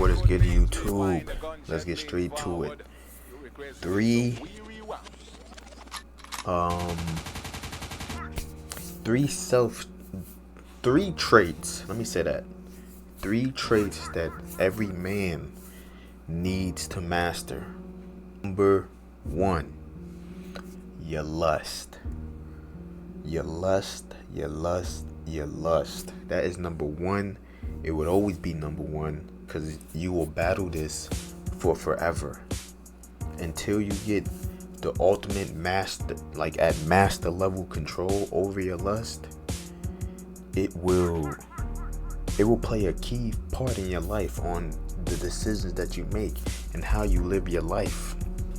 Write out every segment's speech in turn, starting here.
What is good, YouTube? Let's get straight to it. Three, um, three self, three traits. Let me say that. Three traits that every man needs to master. Number one, your lust. Your lust, your lust, your lust. That is number one. It would always be number one because you will battle this for forever until you get the ultimate master, like at master level control over your lust. It will play a key part in your life on the decisions that you make and how you live your life.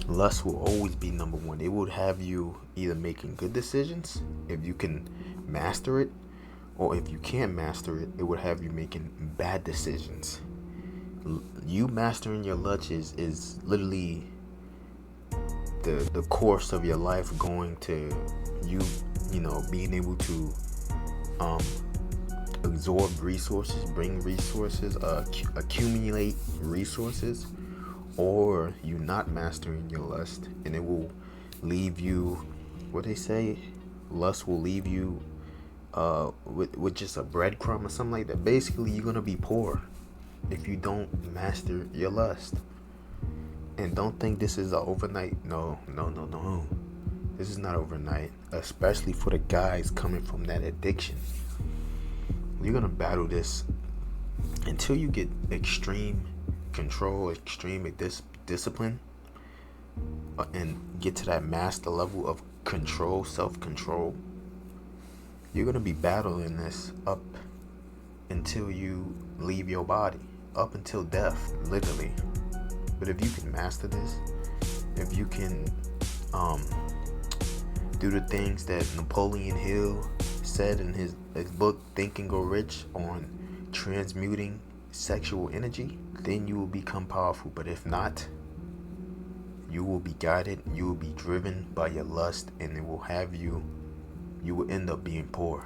Lust will always be number one. It would have you either making good decisions if you can master it, or if you can't master it, it would have you making bad decisions. You mastering your lust is literally the course of your life going to you being able to absorb resources, bring resources, accumulate resources, or you not mastering your lust, and it will leave you, what they say, lust will leave you with just a breadcrumb or something like that. Basically, you're gonna be poor if you don't master your lust. And don't think this is a overnight. No. This is not overnight, especially for the guys coming from that addiction. You're gonna battle this until you get extreme control, extreme discipline, and get to that master level of control, self-control. You're gonna be battling this up until you leave your body, up until death, literally. But if you can master this, if you can do the things that Napoleon Hill said in his book Think and Grow Rich on transmuting sexual energy, then you will become powerful. But if not, you will be guided, you will be driven by your lust, and it will have you will end up being poor.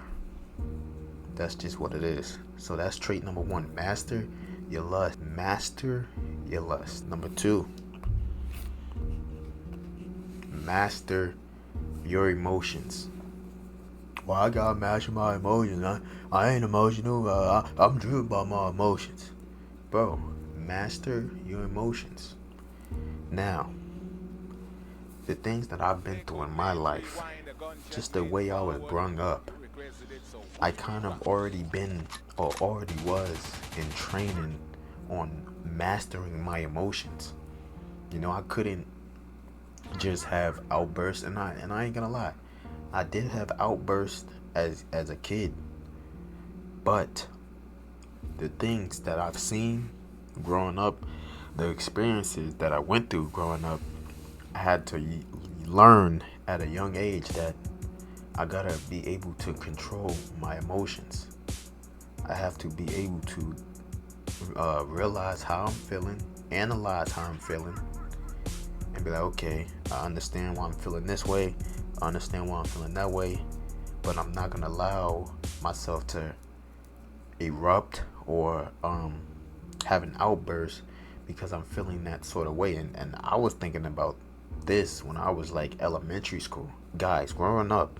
That's just what it is. So that's trait number one. Master your lust. Master your lust. Number two, master your emotions. Well, I gotta master my emotions. I ain't emotional. I'm driven by my emotions. Bro, master your emotions. Now, the things that I've been through in my life, just the way I was brought up, I kind of already was in training on mastering my emotions. I couldn't just have outbursts, and I ain't gonna lie, I did have outbursts as a kid, but the things that I've seen growing up, the experiences that I went through growing up, I had to learn at a young age that I gotta be able to control my emotions. I have to be able to realize how I'm feeling, analyze how I'm feeling, and be like, okay, I understand why I'm feeling this way, I understand why I'm feeling that way, but I'm not gonna allow myself to erupt or have an outburst because I'm feeling that sort of way. And I was thinking about this when I was like elementary school. Guys, growing up,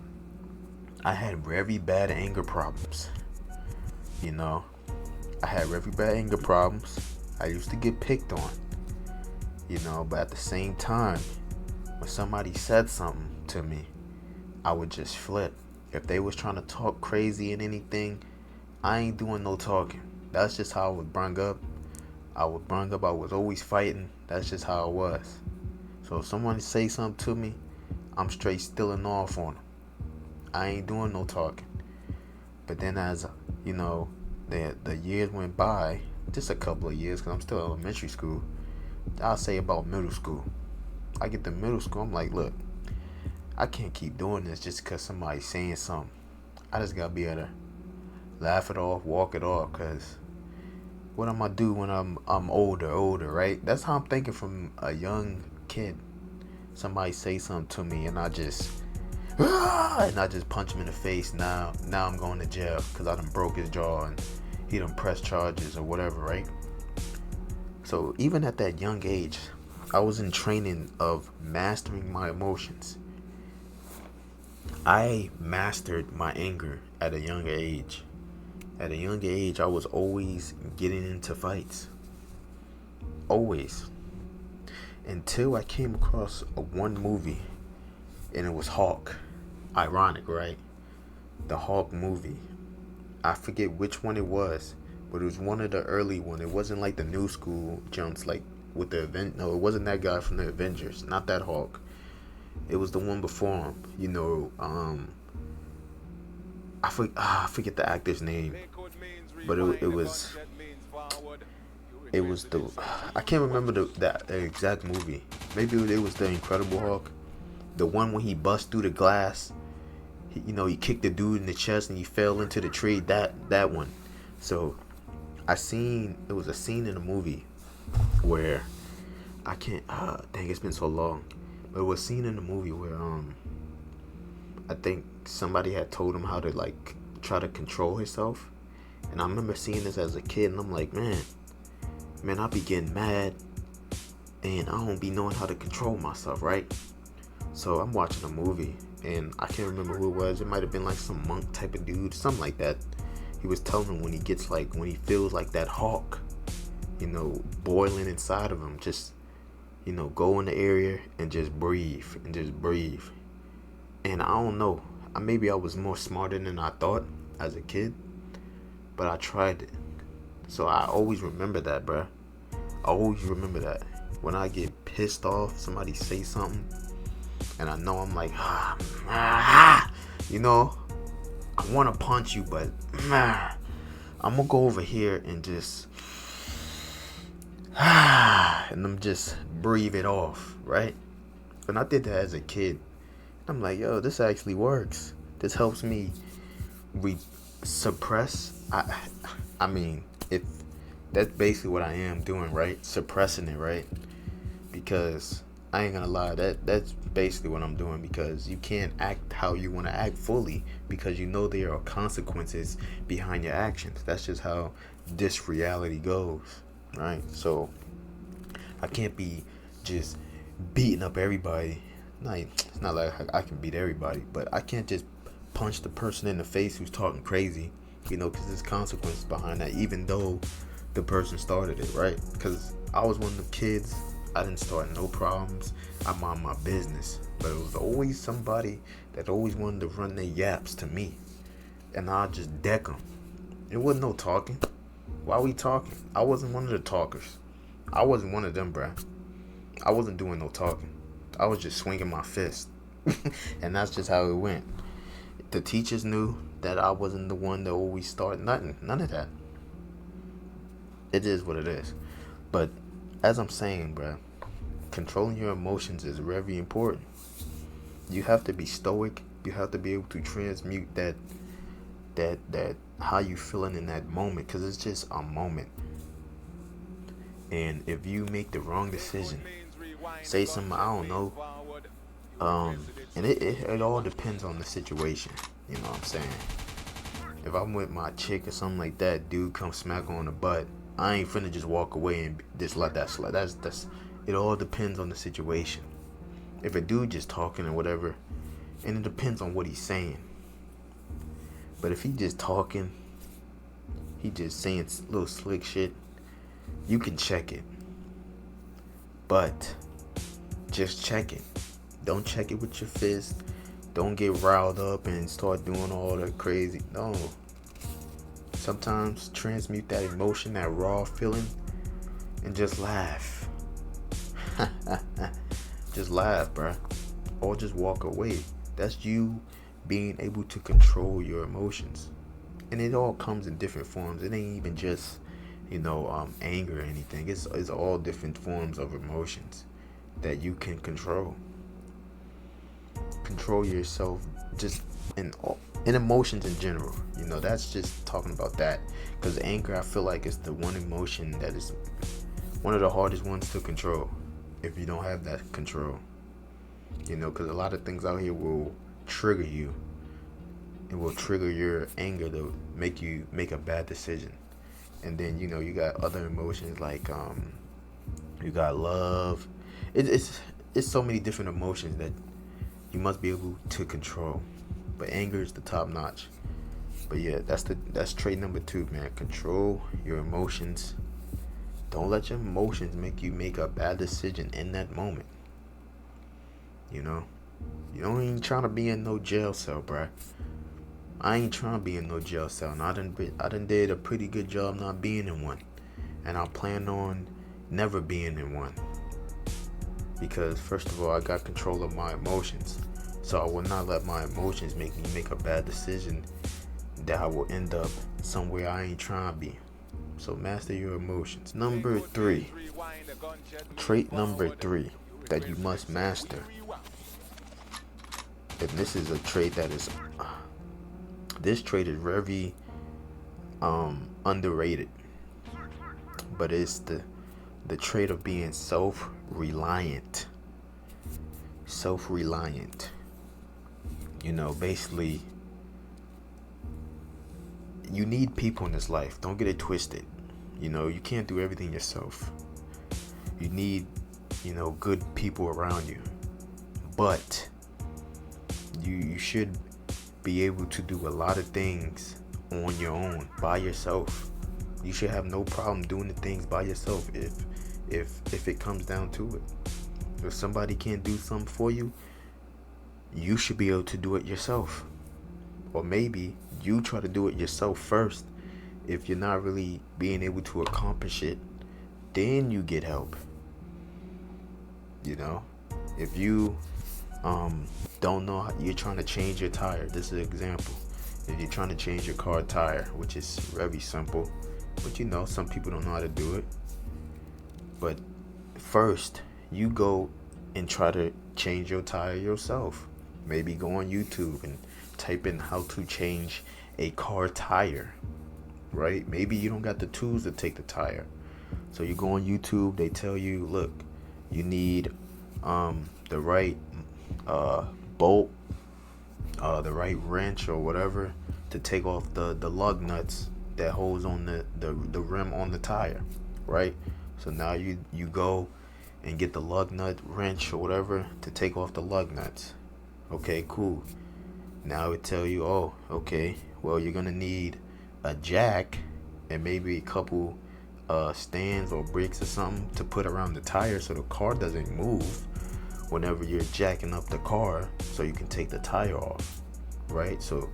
I had very bad anger problems. I had very bad anger problems. I used to get picked on. But at the same time, when somebody said something to me, I would just flip. If they was trying to talk crazy and anything, I ain't doing no talking. That's just how I was brought up. I was always fighting. That's just how I was. So if someone say something to me, I'm straight stealing off on them. I ain't doing no talking. But then as the years went by, just a couple of years, because I'm still elementary school, I'll say about middle school. I get to middle school, I'm like, look, I can't keep doing this just because somebody's saying something. I just gotta be able to laugh it off, walk it off, because what am I do when I'm older, right? That's how I'm thinking from a young kid. Somebody say something to me and I just punch him in the face. Now I'm going to jail because I done broke his jaw and he done pressed charges or whatever, right? So even at that young age, I was in training of mastering my emotions. I mastered my anger at a young age. At a young age, I was always getting into fights. Always. Until I came across one movie, and it was Hawk. Ironic, right? The Hawk movie. I forget which one it was, but it was one of the early one. It wasn't like the new school jumps like with the event. No, it wasn't that guy from the Avengers. Not that Hawk. It was the one before him. I forget the actor's name, but it was the I can't remember the exact movie. Maybe it was the Incredible Hulk, the one when he bust through the glass. He kicked the dude in the chest and he fell into the tree. That one. So it was a scene in the movie where I can't. Dang, it's been so long. But it was a scene in the movie where I think somebody had told him how to like try to control himself. And I remember seeing this as a kid, and I'm like, man, I be getting mad, and I don't be knowing how to control myself, right? So I'm watching a movie, and I can't remember who it was. It might have been like some monk type of dude, something like that. He was telling him when he feels like that hawk, boiling inside of him, just, go in the area and just breathe, And I don't know, maybe I was more smarter than I thought as a kid, but I tried it. So I always remember that, bruh. I always remember that. When I get pissed off, somebody say something, and I know I'm like, I want to punch you, but I'm going to go over here and just, and I'm just breathe it off, right? And I did that as a kid. I'm like, yo, this actually works. This helps me suppress. I mean, if that's basically what I am doing, right? Suppressing it, right? Because I ain't gonna lie, that's basically what I'm doing, because you can't act how you want to act fully, because there are consequences behind your actions. That's just how this reality goes, right? So I can't be just beating up everybody. It's not like I can beat everybody, but I can't just punch the person in the face who's talking crazy, because there's consequences behind that, even though the person started it, right? Because I was one of the kids. I didn't start no problems. I mind my business. But it was always somebody that always wanted to run their yaps to me, and I'd just deck them. It wasn't no talking. Why we talking? I wasn't one of the talkers. I wasn't one of them, bruh. I wasn't doing no talking. I was just swinging my fist. And that's just how it went. The teachers knew that I wasn't the one that always started nothing. None of that. It is what it is. But as I'm saying, bruh, controlling your emotions is very important. You have to be stoic. You have to be able to transmute that how you feeling in that moment, because it's just a moment. And if you make the wrong decision, say something, I don't know, and it all depends on the situation. You know what I'm saying? If I'm with my chick or something like that, dude come smack on the butt, I ain't finna just walk away and just let that slide. That's it. All depends on the situation. If a dude just talking or whatever, and it depends on what he's saying. But if he just talking, he just saying little slick shit, you can check it. But just check it. Don't check it with your fist. Don't get riled up and start doing all the crazy. No. Sometimes transmute that emotion, that raw feeling, and just laugh. Just laugh, bruh. Or just walk away. That's you being able to control your emotions. And it all comes in different forms. It ain't even just, anger or anything. It's all different forms of emotions that you can control. Control yourself just in emotions in general. That's just talking about that. Because anger, I feel like, is the one emotion that is one of the hardest ones to control if you don't have that control. Because a lot of things out here will trigger you. It will trigger your anger to make you make a bad decision. And then, you got other emotions like You got love. It's so many different emotions that you must be able to control. But anger is the top notch. But yeah, that's trait number 2, man. Control your emotions. Don't let your emotions make you make a bad decision in that moment. You know, you don't even trying to be in no jail cell, bruh. I ain't trying to be in no jail cell, and I done did a pretty good job not being in one, and I plan on never being in one. Because first of all, I got control of my emotions, so I will not let my emotions make me make a bad decision that I will end up somewhere I ain't trying to be. So master your emotions. Number 3, trait number 3 that you must master, and this is a trait that is this trait is very underrated, but it's the trait of being self-reliant. Self-reliant. Basically, you need people in this life. Don't get it twisted. You can't do everything yourself. You need, good people around you. But you should be able to do a lot of things on your own, by yourself. You should have no problem doing the things by yourself if it comes down to it. If somebody can't do something for you, you should be able to do it yourself. Or maybe you try to do it yourself first. If you're not really being able to accomplish it, then you get help. If you don't know how, you're trying to change your tire. This is an example. If you're trying to change your car tire, which is very simple, but some people don't know how to do it. But first, you go and try to change your tire yourself. Maybe go on YouTube and type in how to change a car tire, right? Maybe you don't got the tools to take the tire. So you go on YouTube, they tell you, look, you need the right bolt, the right wrench or whatever to take off the lug nuts that holds on the rim on the tire, right? So now you go and get the lug nut wrench or whatever to take off the lug nuts. Okay, cool. Now it tell you, oh, okay, well, you're gonna need a jack and maybe a couple stands or bricks or something to put around the tire so the car doesn't move whenever you're jacking up the car, so you can take the tire off, right? So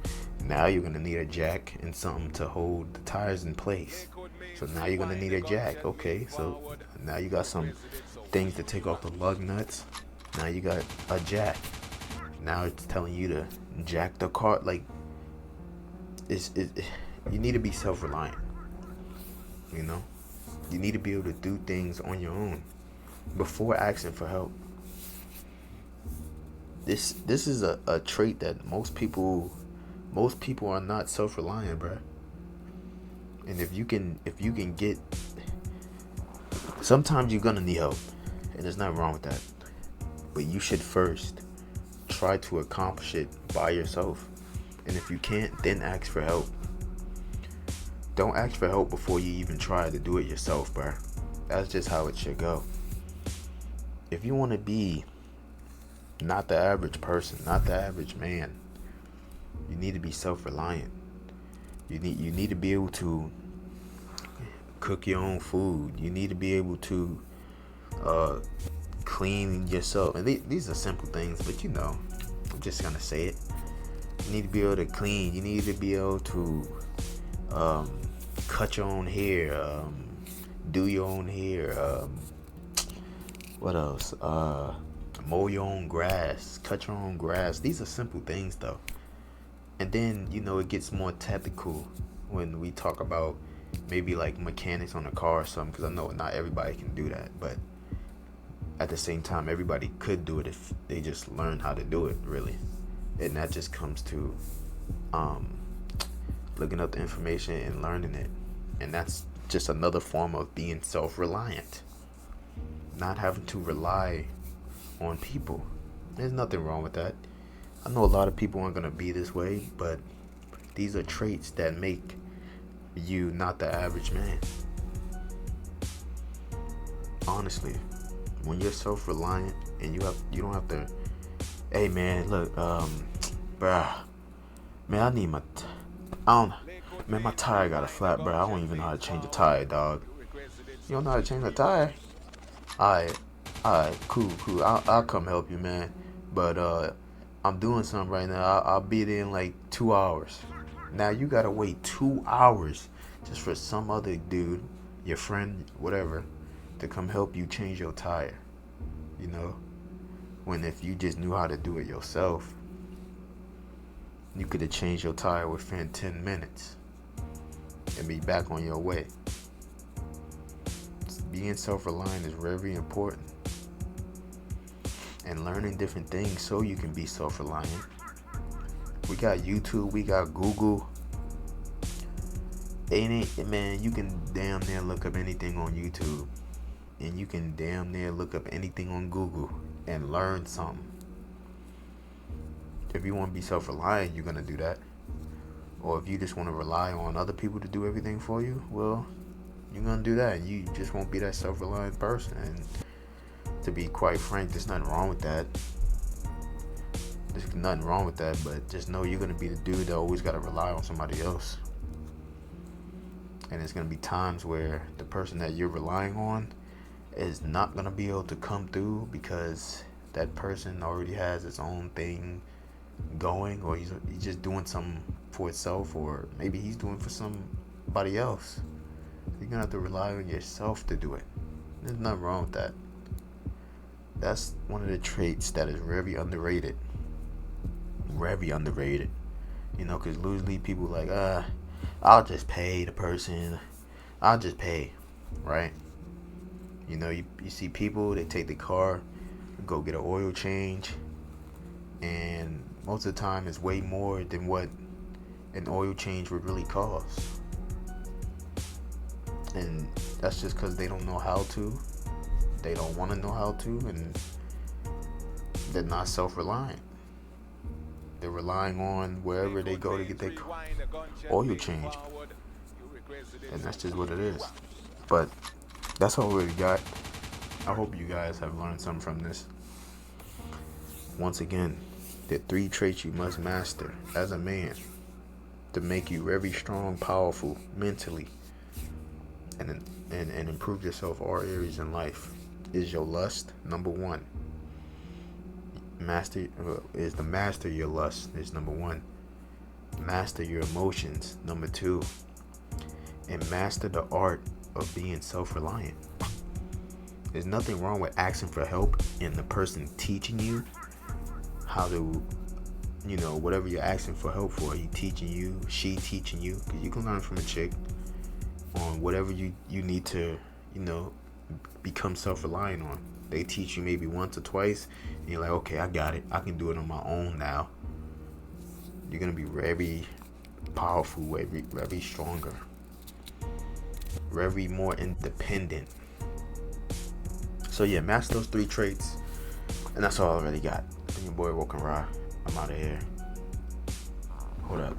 now you're gonna need a jack and something to hold the tires in place. So now you're gonna need a jack. Okay, so now you got some things to take off the lug nuts. Now you got a jack. Now it's telling you to jack the car. Like, you need to be self-reliant. You need to be able to do things on your own before asking for help. This is a trait that most people are not self-reliant, bruh. And if you can get, sometimes you're gonna need help, and there's nothing wrong with that. But you should first try to accomplish it by yourself. And if you can't, then ask for help. Don't ask for help before you even try to do it yourself, bruh. That's just how it should go. If you want to be not the average person, not the average man, you need to be self-reliant. You need to be able to cook your own food. You need to be able to clean yourself. And these are simple things, but I'm just gonna say it. You need to be able to clean. You need to be able to cut your own hair, do your own hair. What else? Mow your own grass, cut your own grass. These are simple things, though. And then it gets more technical when we talk about maybe like mechanics on a car or something, because I know not everybody can do that, but at the same time, everybody could do it if they just learn how to do it, really. And that just comes to looking up the information and learning it. And that's just another form of being self-reliant. Not having to rely on people. There's nothing wrong with that. I know a lot of people aren't going to be this way, but these are traits that make you not the average man. honestly, when you're self-reliant and you don't have to. Hey man, look, bruh, man, I don't, man, my tire got a flat, bruh. I don't even know how to change a tire, dog. You don't know how to change a tire? Alright, alright, cool. I'll come help you, man. But I'm doing something right now. I'll be there in like 2 hours. Now you gotta wait 2 hours just for some other dude, your friend, whatever, to come help you change your tire. You know, when if you just knew how to do it yourself, you could have changed your tire within 10 minutes and be back on your way. Being self-reliant is very important, and learning different things so you can be self-reliant. We got YouTube, we got Google. Man, you can damn near look up anything on YouTube, and you can damn near look up anything on Google and learn something. If you want to be self-reliant, you're gonna do that. Or if you just want to rely on other people to do everything for you, well, you're gonna do that. You just won't be that self-reliant person. And to be quite frank, there's nothing wrong with that. There's nothing wrong with that, but just know you're gonna be the dude that always gotta rely on somebody else. And there's gonna be times where the person that you're relying on is not gonna be able to come through because that person already has its own thing going, or he's just doing something for itself, or maybe he's doing for somebody else. You're gonna have to rely on yourself to do it. There's nothing wrong with that. That's one of the traits that is very underrated. Very underrated. You know, because usually people like, I'll just pay the person. I'll just pay, right? You know, you see people, they take the car, go get an oil change, and most of the time it's way more than what an oil change would really cost. And that's just because they don't know how to. They don't want to know how to, and they're not self-reliant. They're relying on wherever they go to get their oil change. And that's just what it is. But that's all we got. I hope you guys have learned something from this. Once again, the 3 traits you must master as a man to make you very strong, powerful mentally, and improve yourself all areas in life is your lust. Number 1. Master your lust is number 1. Master your emotions, number 2. And master the art of being self-reliant. There's nothing wrong with asking for help and the person teaching you how to, you know, whatever you're asking for help for, he teaching you, she teaching you, because you can learn from a chick on whatever you need to, you know, become self-reliant on. They teach you maybe once or twice, and you're like, okay, I got it. I can do it on my own now. You're going to be very powerful, very stronger, very more independent. So yeah, master those 3 traits, and that's all I really got. I'm your boy Woken Ra. I'm out of here. Hold up.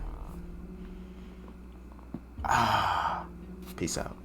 Peace out.